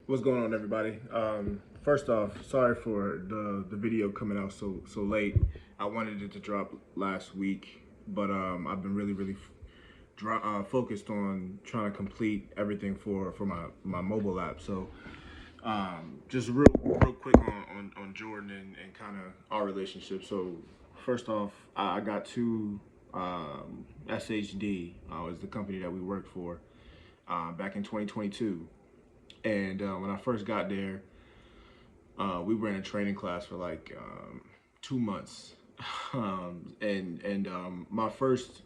What's going on, everybody? First off, sorry for the video coming out so late. I wanted it to drop last week, but I've been really focused on trying to complete everything for my mobile app. So just real quick on Jordan and kind of our relationship. So first off, I got two SHD is the company that we worked for back in 2022. And when I first got there, we were in a training class for like 2 months. My first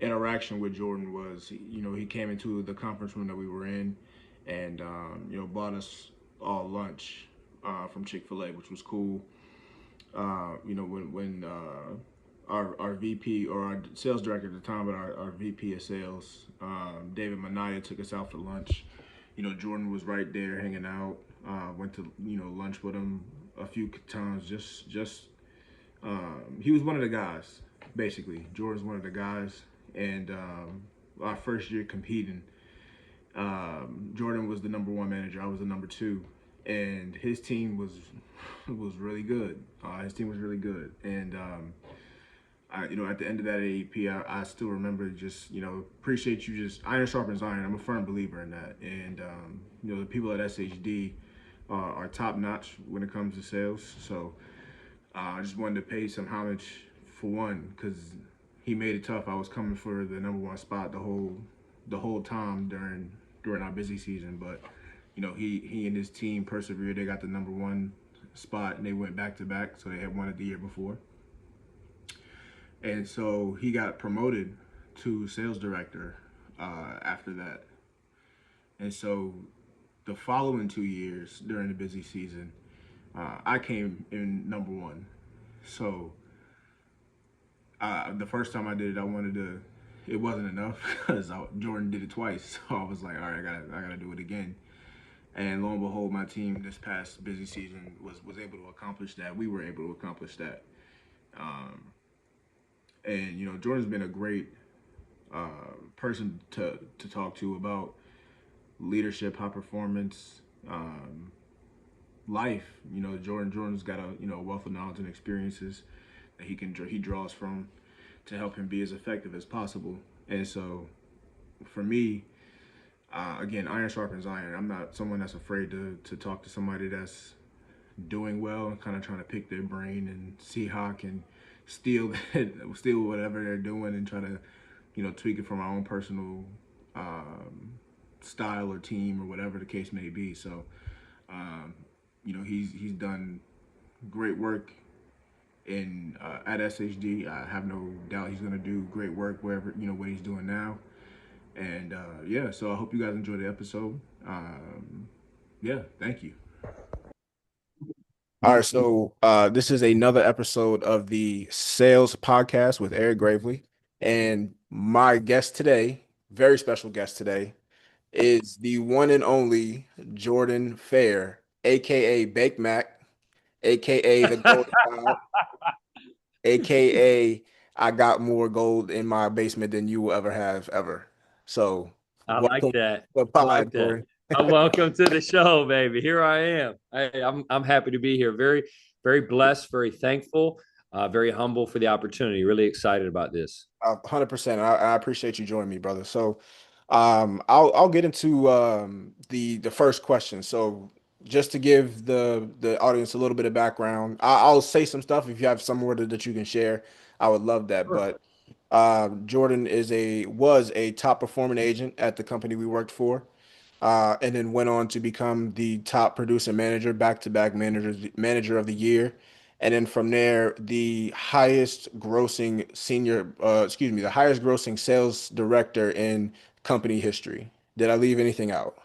interaction with Jordan was, he came into the conference room that we were in and, bought us all lunch from Chick-fil-A, which was cool. When our VP or our sales director at the time, but our VP of sales, David Manaya, took us out for lunch. Jordan was right there hanging out. Went to lunch with him a few times. He was one of the guys, basically. Jordan's one of the guys, and our first year competing, Jordan was the number one manager. I was the number two, and his team was really good. His team was really good, and at the end of that AEP, I still remember just, appreciate you. Just iron sharpens iron. I'm a firm believer in that. And, the people at SHD are top notch when it comes to sales. So I just wanted to pay some homage for one, because he made it tough. I was coming for the number one spot the whole time during our busy season. But, he and his team persevered. They got the number one spot and they went back to back. So they had won it the year before. And so he got promoted to sales director after that. And so the following 2 years during the busy season, I came in number one. So the first time I did it, it wasn't enough because Jordan did it twice. So I was like, all right, I gotta do it again. And lo and behold, my team this past busy season was able to accomplish that. We were able to accomplish that. And Jordan's been a great person to talk to about leadership, high performance, life. Jordan's got a wealth of knowledge and experiences that he draws from to help him be as effective as possible. And so, for me, again, iron sharpens iron. I'm not someone that's afraid to talk to somebody that's doing well and kind of trying to pick their brain and see how I can steal whatever they're doing and try to tweak it for my own personal style or team or whatever the case may be. So he's done great work in at SHD. I have no doubt he's going to do great work wherever what he's doing now. And so I hope you guys enjoy the episode. Thank you. All right, so this is another episode of the Sales Podcast with Eric Gravely, and my guest today, very special guest today, is the one and only Jordan Fair, aka Bake Mac, aka the Golden Child, aka I got more gold in my basement than you will ever have ever. So I like welcome to that. the I pod, like that. Jordan. Welcome to the show, baby. Here I am. I'm happy to be here. Very, very blessed, very thankful, very humble for the opportunity. Really excited about this. 100%. I appreciate you joining me, brother. So, I'll get into the first question. So, just to give the audience a little bit of background, I'll say some stuff. If you have somewhere that you can share, I would love that. Sure. But Jordan was a top performing agent at the company we worked for, and then went on to become the top producer manager, back-to-back manager of the year. And then from there, the highest grossing the highest grossing sales director in company history. Did I leave anything out?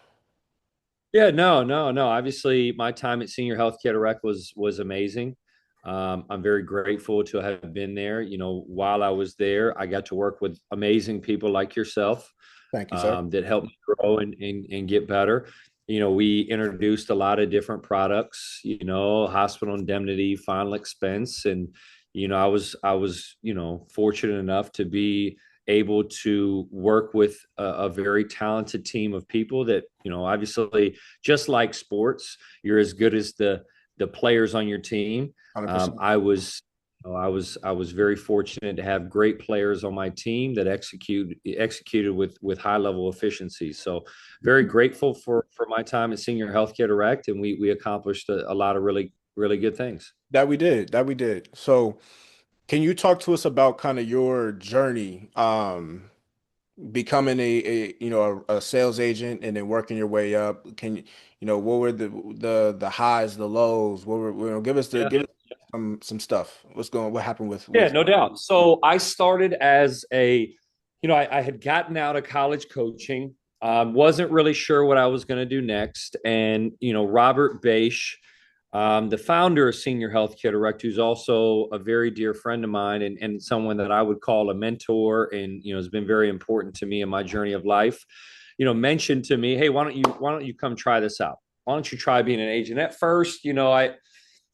Yeah, no. Obviously, my time at Senior Healthcare Direct was amazing. I'm very grateful to have been there. While I was there, I got to work with amazing people like yourself Thank you, sir. that helped me grow and get better. We introduced a lot of different products, hospital indemnity, final expense. And, I was fortunate enough to be able to work with a very talented team of people that, obviously, just like sports, you're as good as the players on your team. 100%. I was very fortunate to have great players on my team that executed with high level efficiency. So very grateful for my time at Senior Healthcare Direct, and we accomplished a lot of really good things. That we did. So can you talk to us about kind of your journey, becoming a sales agent and then working your way up? Can what were the highs, the lows? What were, give us some stuff. What happened Yeah, with no doubt. So I started as I had gotten out of college coaching, wasn't really sure what I was going to do next. And, Robert Bache, the founder of Senior Healthcare Direct, who's also a very dear friend of mine and someone that I would call a mentor and, has been very important to me in my journey of life, mentioned to me, hey, why don't you come try this out? Why don't you try being an agent? At first,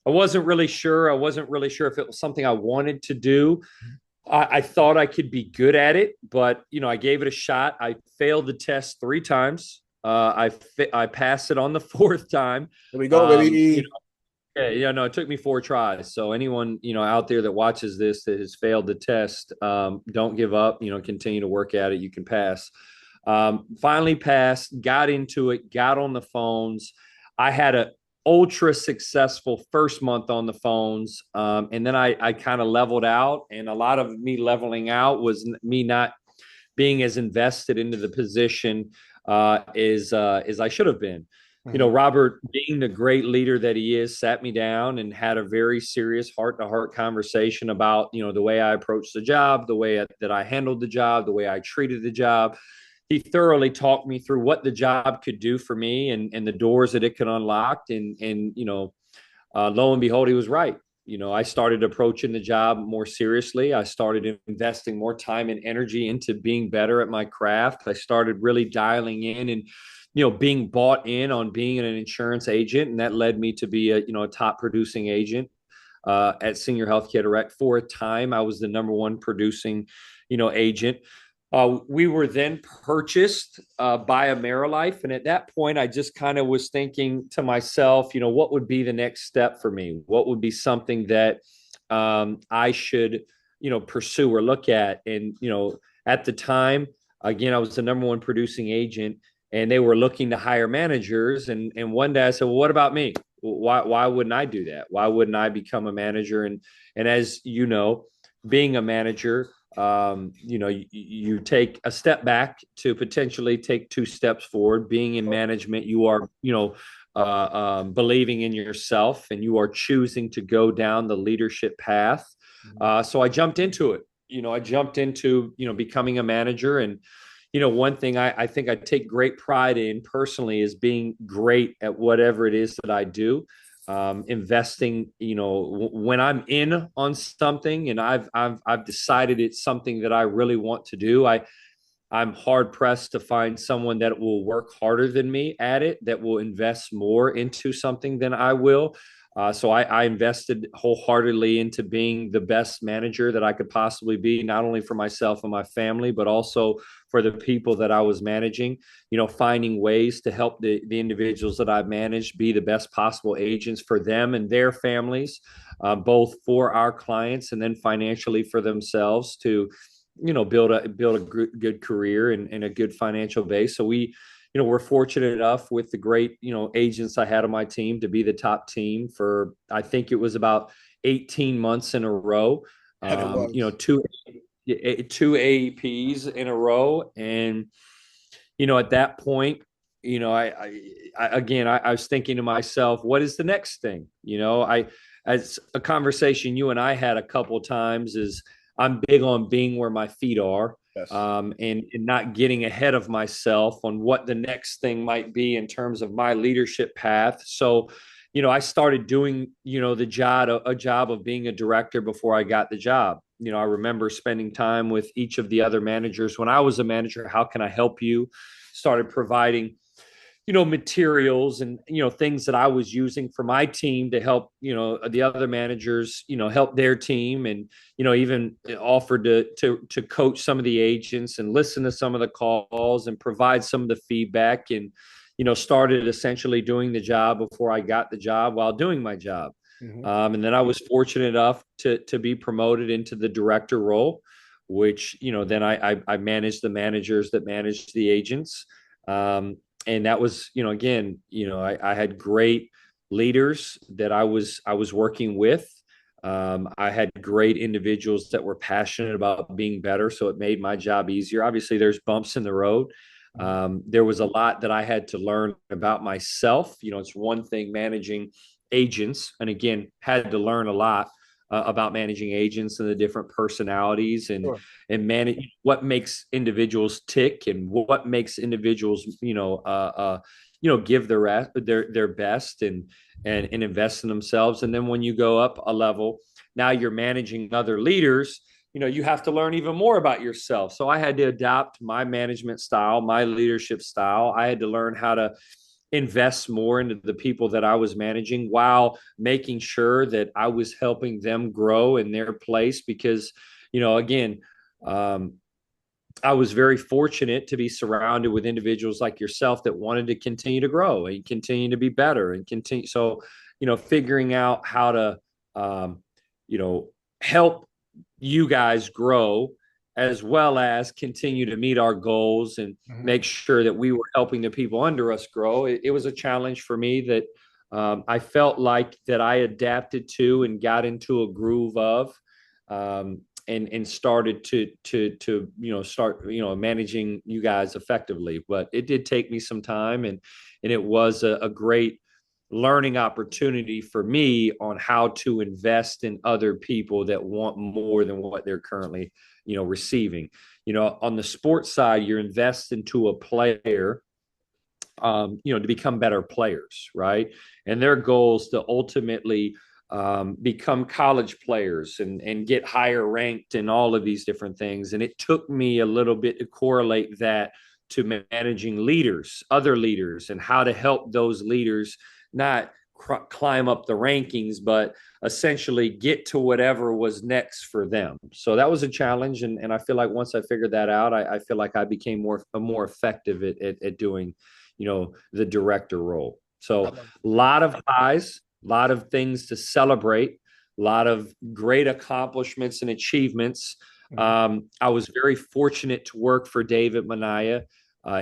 I wasn't really sure. I wasn't really sure if it was something I wanted to do. I thought I could be good at it, but I gave it a shot. I failed the test 3 times. I passed it on the fourth time. There we go, Um, you baby. know, yeah, no, it took me 4 tries. So anyone out there that watches this that has failed the test, don't give up. Continue to work at it. You can pass. Finally passed. Got into it. Got on the phones. I had a ultra successful first month on the phones. And then I kind of leveled out. And a lot of me leveling out was me not being as invested into the position as I should have been. Mhm. Robert, being the great leader that he is, sat me down and had a very serious heart-to-heart conversation about, the way I approached the job, the way that I handled the job, the way I treated the job. He thoroughly talked me through what the job could do for me and the doors that it could unlock. And lo and behold, he was right. I started approaching the job more seriously. I started investing more time and energy into being better at my craft. I started really dialing in and, being bought in on being an insurance agent. And that led me to be a top producing agent at Senior Healthcare Direct. For a time, I was the number one producing, agent. We were then purchased by AmeriLife. And at that point, I just kind of was thinking to myself, what would be the next step for me? What would be something that I should, pursue or look at? And, at the time, again, I was the number one producing agent and they were looking to hire managers. And one day I said, well, what about me? Why wouldn't I do that? Why wouldn't I become a manager? And as you know, being a manager, you take a step back to potentially take 2 steps forward. Being in management, you are, believing in yourself and you are choosing to go down the leadership path. So I jumped into it. I jumped into, becoming a manager. And, one thing I think I take great pride in personally is being great at whatever it is that I do. Investing, when I'm in on something and I've decided it's something that I really want to do, I'm hard pressed to find someone that will work harder than me at it, that will invest more into something than I will. So I invested wholeheartedly into being the best manager that I could possibly be, not only for myself and my family, but also for the people that I was managing, finding ways to help the individuals that I've managed be the best possible agents for them and their families, both for our clients and then financially for themselves to, build a good career and a good financial base. So we're fortunate enough with the great, agents I had on my team to be the top team for, I think it was about 18 months in a row. And it was. Two AEPs in a row. And, at that point, I was thinking to myself, what is the next thing? As a conversation you and I had a couple of times is I'm big on being where my feet are, Yes. and not getting ahead of myself on what the next thing might be in terms of my leadership path. So, I started doing, a job of being a director before I got the job. I remember spending time with each of the other managers when I was a manager. How can I help you? Started providing, materials and, things that I was using for my team to help, the other managers, help their team, and, even offered to coach some of the agents and listen to some of the calls and provide some of the feedback, and, started essentially doing the job before I got the job while doing my job. Hmm. And then I was fortunate enough to be promoted into the director role, which, then I managed the managers that managed the agents. And that was, again, I had great leaders that I was working with. I had great individuals that were passionate about being better, so it made my job easier. Obviously, there's bumps in the road. Hmm. There was a lot that I had to learn about myself. It's one thing managing agents, and again, had to learn a lot about managing agents and the different personalities, and Sure. manage what makes individuals tick and what makes individuals give their best, and invest in themselves. And then when you go up a level, now you're managing other leaders. You have to learn even more about yourself. So I had to adapt my management style, my leadership style. I had to learn how to invest more into the people that I was managing while making sure that I was helping them grow in their place. Because, again, um, I was very fortunate to be surrounded with individuals like yourself that wanted to continue to grow and continue to be better and continue. So, figuring out how to, um, you know, help you guys grow, as well as continue to meet our goals and Hmm. make sure that we were helping the people under us grow. It was a challenge for me that I felt like that I adapted to and got into a groove of. And started to start managing you guys effectively. But it did take me some time, and it was a great learning opportunity for me on how to invest in other people that want more than what they're currently receiving. On the sports side, you're investing into a player, to become better players, right? And their goals to ultimately become college players and get higher ranked and all of these different things. And it took me a little bit to correlate that to managing leaders, other leaders, and how to help those leaders not climb up the rankings, but essentially get to whatever was next for them. So that was a challenge. And I feel like once I figured that out, I feel like I became more effective at doing the director role. I So love a that. lot of highs, a lot of things to celebrate, a lot of great accomplishments and achievements. Hmm. I was very fortunate to work for David Manaya.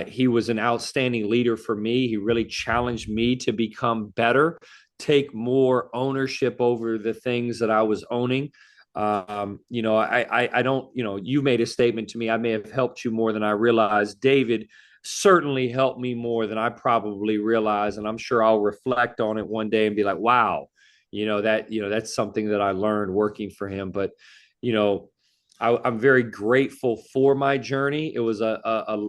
He was an outstanding leader for me. He really challenged me to become better, take more ownership over the things that I was owning. I don't, you made a statement to me. I may have helped you more than I realized. David certainly helped me more than I probably realized. And I'm sure I'll reflect on it one day and be like, wow, that's something that I learned working for him. But, you know, I'm very grateful for my journey. It was a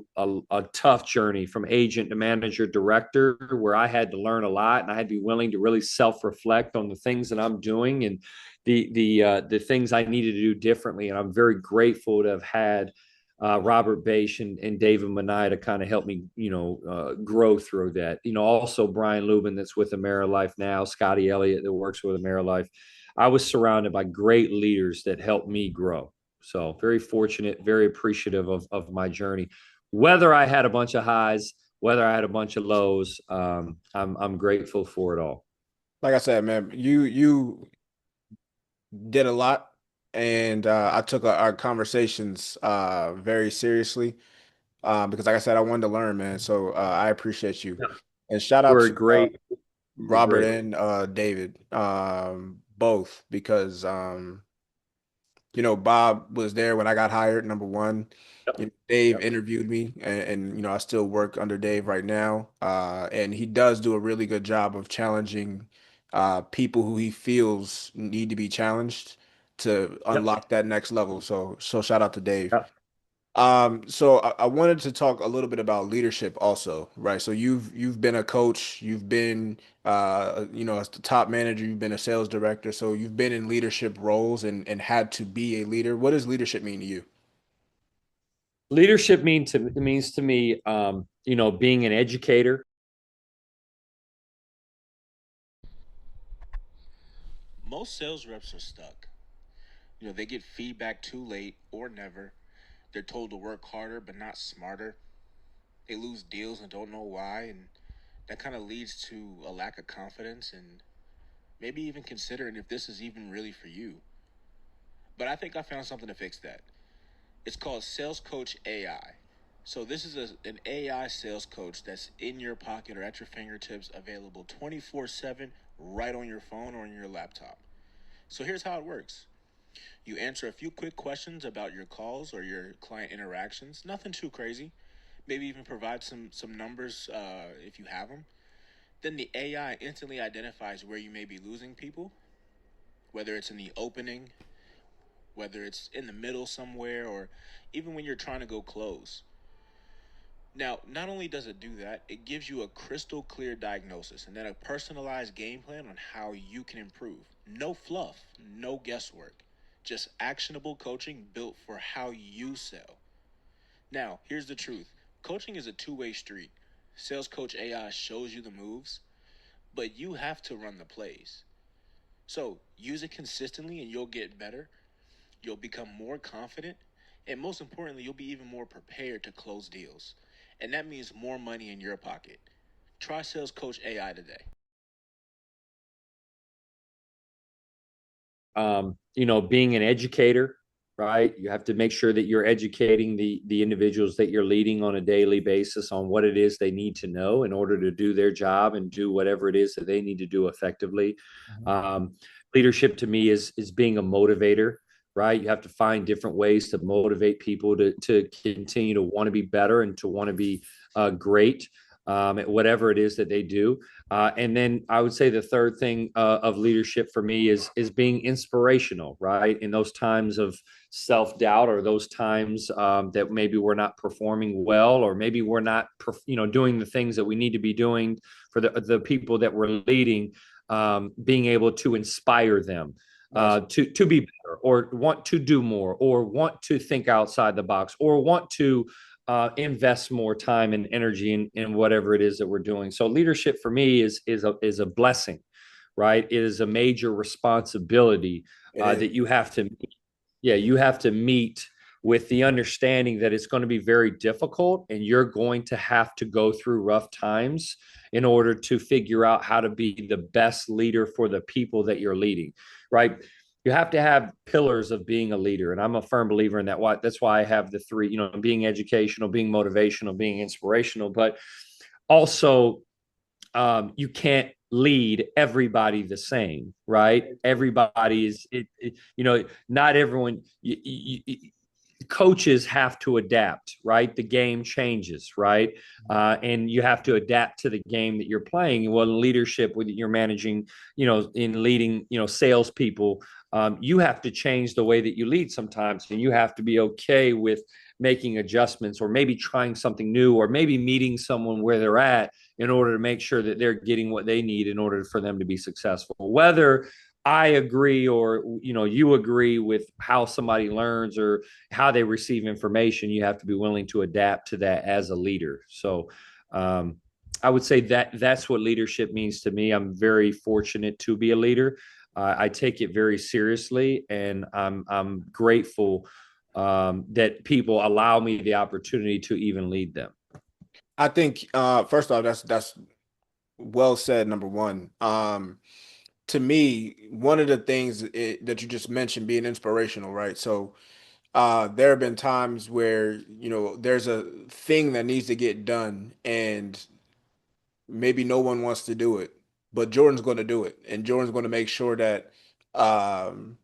tough journey from agent to manager director, where I had to learn a lot, and I had to be willing to really self reflect on the things that I'm doing and the things I needed to do differently. And I'm very grateful to have had Robert Bache and David Manai to kind of help me, grow through that. Also Brian Lubin, that's with AmeriLife now, Scotty Elliott that works with AmeriLife. I was surrounded by great leaders that helped me grow. So very fortunate, very appreciative of my journey. Whether I had a bunch of highs, whether I had a bunch of lows, I'm grateful for it all. Like I said, man, you did a lot, and I took our conversations very seriously because, like I said, I wanted to learn, man. So I appreciate you, and shout out We're a to great, we're Robert great. and David, both because Bob was there when I got hired, number one. Yep, Dave yep, interviewed me, and I still work under Dave right now. And he does do a really good job of challenging people who he feels need to be challenged to yep, unlock that next level. So shout out to Dave. yep. So I wanted to talk a little bit about leadership also, right? So you've been a coach, you've been as the top manager, you've been a sales director, so you've been in leadership roles and had to be a leader. What does leadership mean to you? Leadership means to me, being an educator, Most sales reps are stuck. They get feedback too late or never. They're told to work harder but not smarter. They lose deals and don't know why, and that kind of leads to a lack of confidence and maybe even considering if this is even really for you. But I think I found something to fix that. It's called Sales Coach AI. So this is an AI sales coach that's in your pocket or at your fingertips, available 24/7 right on your phone or on your laptop. So here's how it works. You answer a few quick questions about your calls or your client interactions. Nothing too crazy. Maybe even provide some numbers if you have them. Then the AI instantly identifies where you may be losing people, whether it's in the opening, whether it's in the middle somewhere, or even when you're trying to go close. Now, not only does it do that, it gives you a crystal clear diagnosis and then a personalized game plan on how you can improve. No fluff, no guesswork, just actionable coaching built for how you sell. Now, here's the truth: coaching is a two-way street. Sales Coach AI shows you the moves, but you have to run the plays. So, use it consistently and you'll get better. You'll become more confident, and most importantly, you'll be even more prepared to close deals. And that means more money in your pocket. Try Sales Coach AI today. Being an educator, right? You have to make sure that you're educating the individuals that you're leading on a daily basis on what it is they need to know in order to do their job and do whatever it is that they need to do effectively. Mhm. Um, Leadership to me is being a motivator, right? You have to find different ways to motivate people to continue to want to be better and to want to be great at whatever it is that they do. And then I would say the third thing of leadership for me is being inspirational, right? In those times of self doubt or those times that maybe we're not performing well, or maybe we're not, doing the things that we need to be doing for the people that we're leading. Being able to inspire them Nice. to be better, or want to do more, or want to think outside the box, or want to invest more time and energy in whatever it is that we're doing. So leadership for me is a blessing, right? It is a major responsibility It is. that you have to, yeah, you have to meet with the understanding that it's going to be very difficult and you're going to have to go through rough times in order to figure out how to be the best leader for the people that you're leading, right? You have to have pillars of being a leader, and I'm a firm believer in that. That's why I have the three, being educational, being motivational, being inspirational. But also, you can't lead everybody the same, right? Everybody is not everyone. Coaches have to adapt, right? The game changes, right? And you have to adapt to the game that you're playing. Well, in leadership, with you're managing, in leading, salespeople, you have to change the way that you lead sometimes, and you have to be okay with making adjustments, or maybe trying something new, or maybe meeting someone where they're at in order to make sure that they're getting what they need in order for them to be successful. Whether I agree or you agree with how somebody learns or how they receive information, you have to be willing to adapt to that as a leader. So I would say that's what leadership means to me. I'm very fortunate to be a leader. I take it very seriously, and I'm grateful that people allow me the opportunity to even lead them. I think first off, that's well said, number one. To me, one of the things that you just mentioned, being inspirational, right? So there have been times where, there's a thing that needs to get done and maybe no one wants to do it, but Jordan's going to do it. And Jordan's going to make sure that um,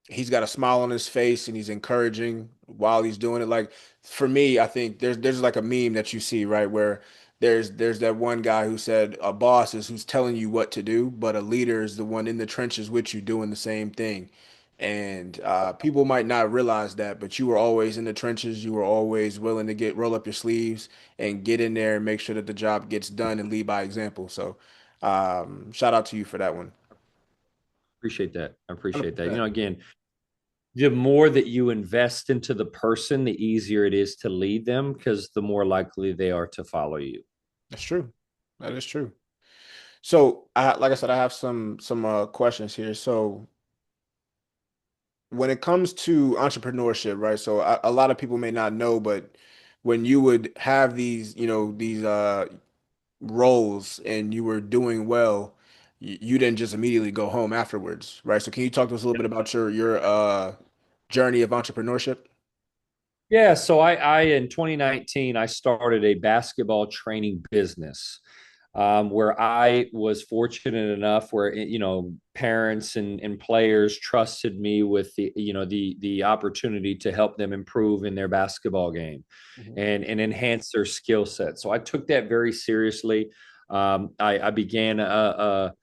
he's got a smile on his face and he's encouraging while he's doing it. Like for me, I think there's like a meme that you see, right, where there's that one guy who said a boss is who's telling you what to do, but a leader is the one in the trenches with you doing the same thing. And people might not realize that, but you were always in the trenches. You were always willing to roll up your sleeves and get in there and make sure that the job gets done and lead by example. So, shout out to you for that one. Appreciate that. I appreciate that. 100%. Again, the more that you invest into the person, the easier it is to lead them, because the more likely they are to follow you. That's true. That is true. So, like I said, I have some questions here. So, when it comes to entrepreneurship, right? So, a lot of people may not know, but when you would have these, these roles and you were doing well, you didn't just immediately go home afterwards, right? So, can you talk to us a little bit about your journey of entrepreneurship? Yeah, so I in 2019 I started a basketball training business, where I was fortunate enough where parents and players trusted me with the opportunity to help them improve in their basketball game Mhm. and enhance their skill set. So I took that very seriously. I began a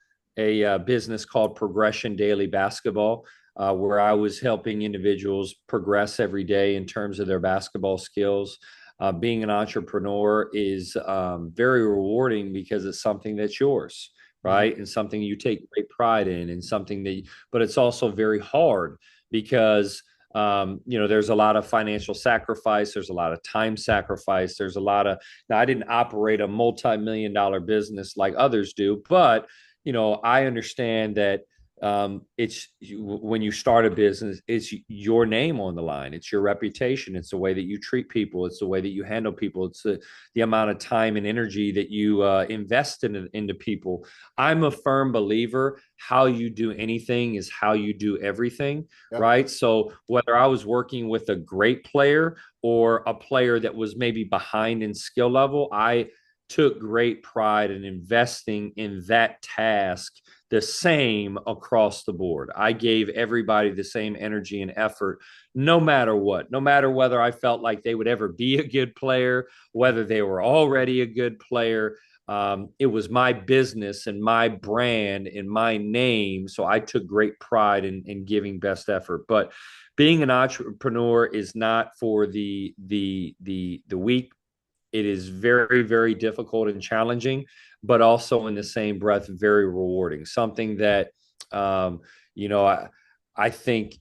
business called Progression Daily Basketball, where I was helping individuals progress every day in terms of their basketball skills. Being an entrepreneur is very rewarding because it's something that's yours, Mhm. right? And something you take great pride in, and but it's also very hard because there's a lot of financial sacrifice, there's a lot of time sacrifice, there's a lot of. Now, I didn't operate a multi-million-dollar business like others do, but I understand that it's when you start a business, it's your name on the line, it's your reputation, it's the way that you treat people, it's the way that you handle people, it's the amount of time and energy that you invest into people. I'm a firm believer how you do anything is how you do everything, Yeah. right? So whether I was working with a great player or a player that was maybe behind in skill level, I took great pride in investing in that task the same across the board. I gave everybody the same energy and effort, no matter what, no matter whether I felt like they would ever be a good player, whether they were already a good player. It was my business and my brand and my name. So I took great pride in giving best effort. But being an entrepreneur is not for the weak. It is very, very difficult and challenging, but also in the same breath, very rewarding. Something that, um, you know, I, I think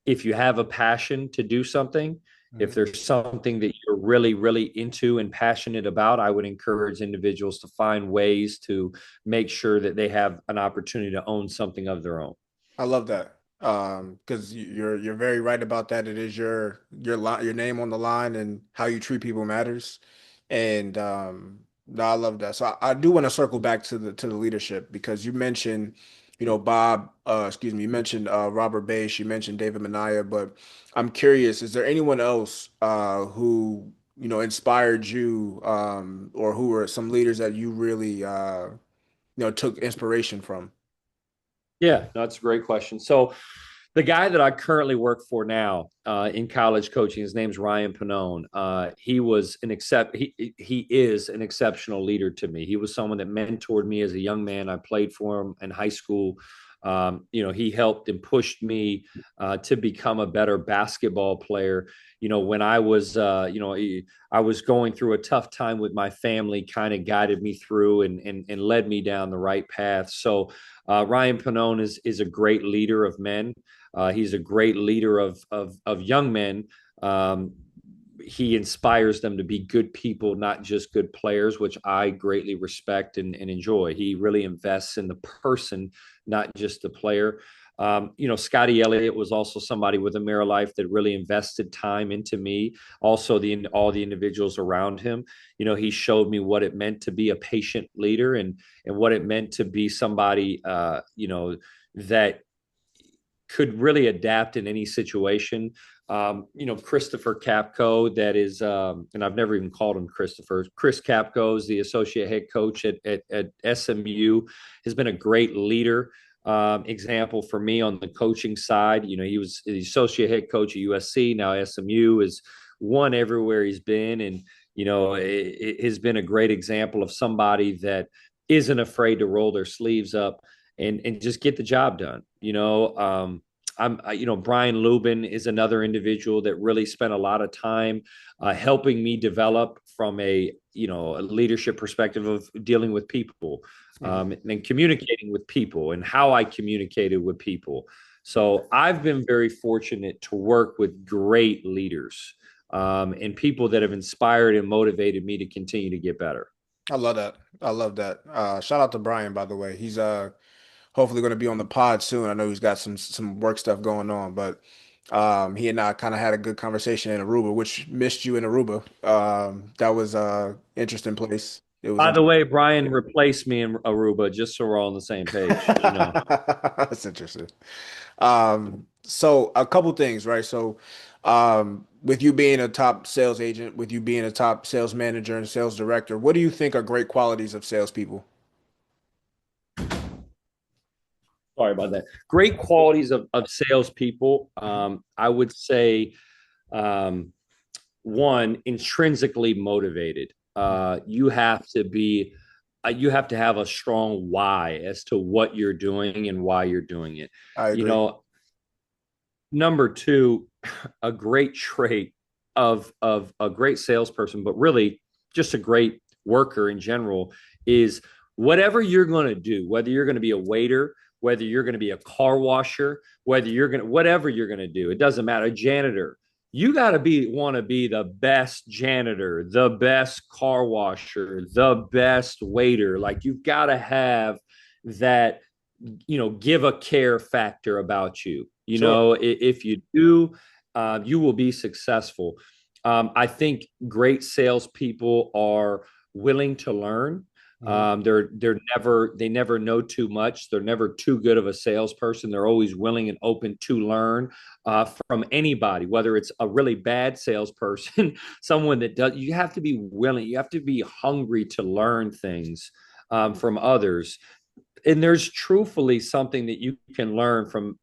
if you have a passion to do something, if Mhm. there's something that you're really, really into and passionate about, I would encourage individuals to find ways to make sure that they have an opportunity to own something of their own. I love that. Because you're very right about that. It is your name on the line and how you treat people matters. And no, I love that. So I do want to circle back to the leadership because you mentioned, excuse me, you mentioned Robert Bass, you mentioned David Manaya, but I'm curious, is there anyone else who, inspired you or who were some leaders that you really took inspiration from? Yeah, that's a great question. So, the guy that I currently work for now in college coaching, his name's Ryan Pannone. He is an exceptional leader to me. He was someone that mentored me as a young man. I played for him in high school. He helped and pushed me to become a better basketball player. When I was going through a tough time with my family, kind of guided me through and led me down the right path. So Ryan Pannone is a great leader of men. He's a great leader of young men. Um, he inspires them to be good people, not just good players, which I greatly respect and enjoy. He really invests in the person, not just the player. Scotty Elliott was also somebody with a mirror life that really invested time into me. Also, all the individuals around him. He showed me what it meant to be a patient leader and what it meant to be somebody, that could really adapt in any situation. Christopher Capco, that is, and I've never even called him Christopher. Chris Capco is the associate head coach at SMU, has been a great leader example for me on the coaching side. He was the associate head coach at USC, now SMU, is won everywhere he's been. And, it has been a great example of somebody that isn't afraid to roll their sleeves up and just get the job done. Brian Lubin is another individual that really spent a lot of time helping me develop from a leadership perspective of dealing with people, Mhm. and communicating with people and how I communicated with people. So I've been very fortunate to work with great leaders, and people that have inspired and motivated me to continue to get better. I love that. I love that. Shout out to Brian, by the way. He's hopefully going to be on the pod soon. I know he's got some work stuff going on, but he and I kind of had a good conversation in Aruba, which missed you in Aruba. That was interesting place. It was By the interesting. way, Brian replaced me in Aruba, just so we're all on the same page. That's interesting. So a couple things, right? So, with you being a top sales agent, with you being a top sales manager and sales director, what do you think are great qualities of salespeople? Sorry about that. Great qualities of salespeople. I would say um, one, intrinsically motivated. You have to have a strong why as to what you're doing and why you're doing it. I You agree. know, number two, a great trait of a great salesperson, but really just a great worker in general, is whatever you're going to do, whether you're going to be a waiter, whether you're going to be a car washer, whether you're going to whatever you're going to do, it doesn't matter. A janitor, you got to be want to be the best janitor, the best car washer, the best waiter. Like you've got to have that, give a care factor about you. Sure. If you do, you will be successful. I think great salespeople are willing to learn. Mhm. They never know too much. They're never too good of a salesperson. They're always willing and open to learn from anybody, whether it's a really bad salesperson, someone that does. You have to be willing. You have to be hungry to learn things from others. And there's truthfully something that you can learn from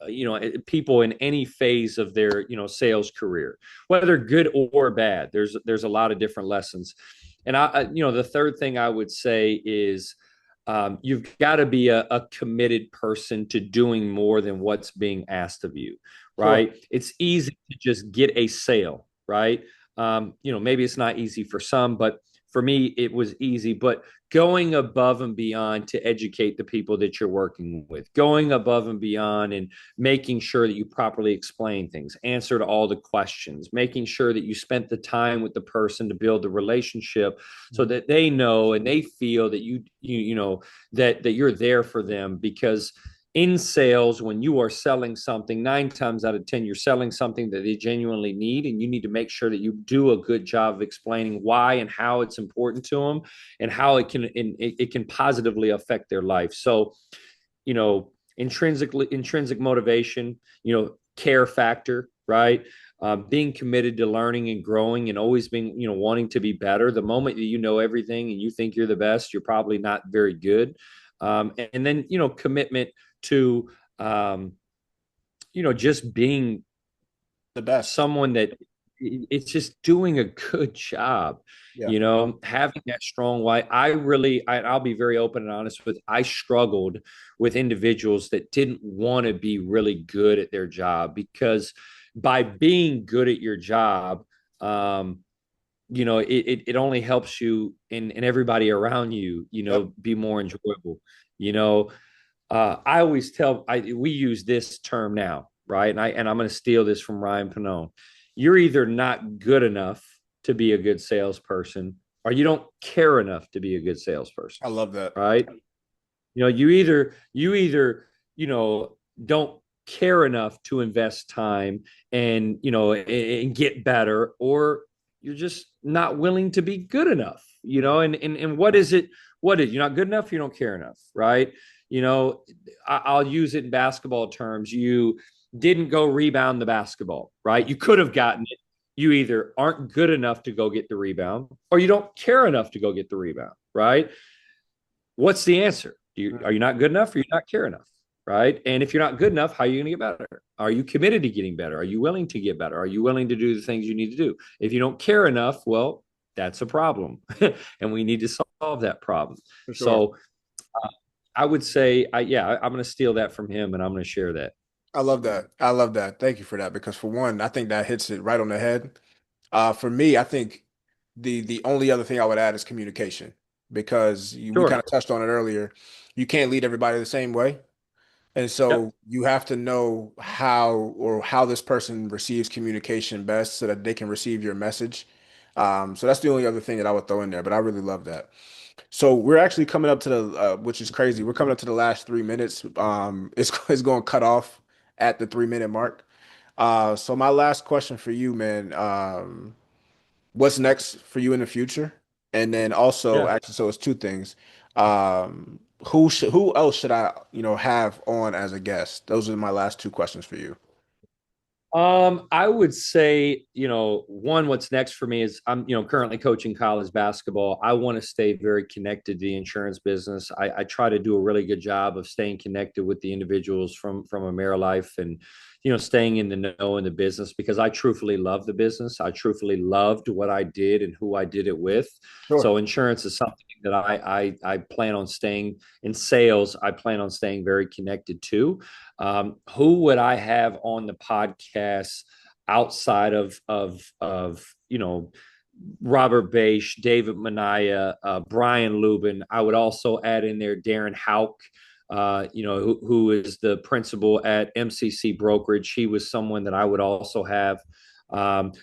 people in any phase of their sales career, whether good or bad. There's a lot of different lessons. And the third thing I would say is you've got to be a committed person to doing more than what's being asked of you, Sure. right? It's easy to just get a sale, right? Maybe it's not easy for some, but for me it was easy. But going above and beyond to educate the people that you're working with, going above and beyond and making sure that you properly explain things, answer to all the questions, making sure that you spent the time with the person to build the relationship so that they know and they feel that that you're there for them. Because in sales, when you are selling something, 9 times out of 10, you're selling something that they genuinely need. And you need to make sure that you do a good job of explaining why and how it's important to them and how it can positively affect their life. So, intrinsic motivation, care factor, right? Being committed to learning and growing and always being, wanting to be better. The moment that you know everything and you think you're the best, you're probably not very good. And then, commitment to, just being The best. someone that it's just doing a good job, Yeah. having that strong why. I'll be very open and honest with, I struggled with individuals that didn't want to be really good at their job, because by being good at your job, it only helps you and everybody around you, Yep. be more enjoyable. you know I always we use this term now, right? And I'm going to steal this from Ryan Panone. You're either not good enough to be a good salesperson, or you don't care enough to be a good salesperson, I love that. right? You either don't care enough to invest time and get better, or you're just not willing to be good enough. And what is it? What is, you're not good enough? You don't care enough, right? you know I'll use it in basketball terms. You didn't go rebound the basketball, right? You could have gotten it. You either aren't good enough to go get the rebound, or you don't care enough to go get the rebound, right? What's the answer? Are you not good enough, or you not care enough? Right? And if you're not good enough, how are you going to get better? Are you committed to getting better? Are you willing to get better? Are you willing to do the things you need to do? If you don't care enough, well, that's a problem. And we need to solve that problem. For sure. So I would say, I'm going to steal that from him and I'm going to share that. I love that. I love that. Thank you for that. Because for one, I think that hits it right on the head. For me, I think the only other thing I would add is communication, because we kind Sure. of touched on it earlier. You can't lead everybody the same way. And so Yep. you have to know how this person receives communication best so that they can receive your message. So that's the only other thing that I would throw in there, but I really love that. So we're actually coming up to the which is crazy. We're coming up to the last 3 minutes. It's going to cut off at the 3 minute mark. So my last question for you, man. What's next for you in the future? And then also, Yeah. actually, so it's two things. Who else should I, have on as a guest? Those are my last two questions for you. I would say, one, what's next for me is I'm, currently coaching college basketball. I want to stay very connected to the insurance business. I try to do a really good job of staying connected with the individuals from AmeriLife and, staying in the know in the business because I truthfully love the business. I truthfully loved what I did and who I did it with. Sure. So insurance is something that I plan on staying in sales. I plan on staying very connected to. Who would I have on the podcast outside of Robert Bache, David Manaya, Brian Lubin? I would also add in there Darren Hauk, who is the principal at MCC Brokerage. He was someone that I would also have.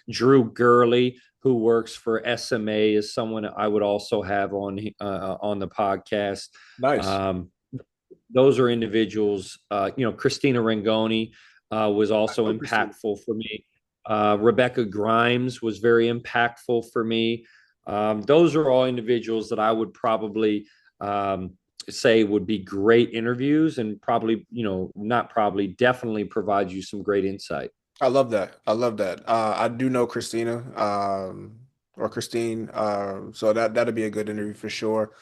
Drew Gurley, who works for SMA, is someone I would also have on the podcast. Nice. Um, those are individuals. Christina Rangoni was I also know Christine. impactful for me. Rebecca Grimes was very impactful for me. Those are all individuals that I would probably say would be great interviews and probably, not probably, definitely provide you some great insight. I love that. I love that. I do know Christina, or Christine. So that'd be a good interview for sure.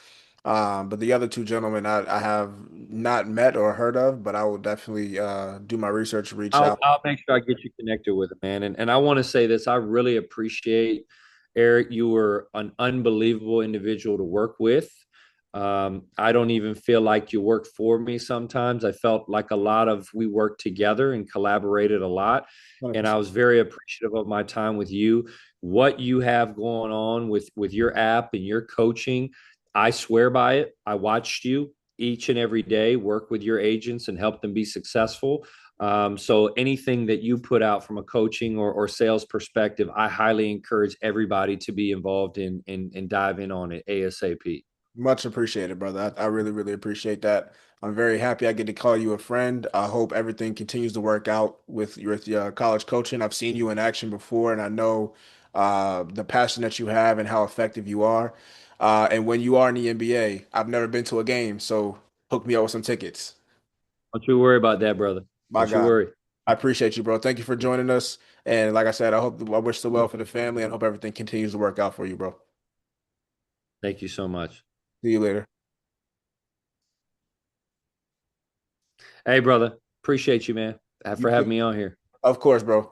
But the other two gentlemen I have not met or heard of, but I will definitely do my research, reach I'll out. I'll make sure I get you connected with it, man. And I want to say this: I really appreciate Eric. You were an unbelievable individual to work with. I don't even feel like you worked for me sometimes. I felt like a lot of we worked together and collaborated a lot. And I 100%. was very appreciative of my time with you. What you have going on with your app and your coaching, I swear by it. I watched you each and every day work with your agents and help them be successful. So anything that you put out from a coaching or sales perspective, I highly encourage everybody to be involved in dive in on it ASAP. Much appreciated, brother. I really, really appreciate that. I'm very happy I get to call you a friend. I hope everything continues to work out with your college coaching. I've seen you in action before, and I know the passion that you have and how effective you are. And when you are in the NBA, I've never been to a game, so hook me up with some tickets. Don't you worry about that, brother. My Don't you God, worry. I appreciate you, bro. Thank you for joining us. And like I said, I wish the well for the family and hope everything continues to work out for you, bro. Thank you so much. See you later. Hey, brother. Appreciate you, man, You for having too. me on here. Of course, bro.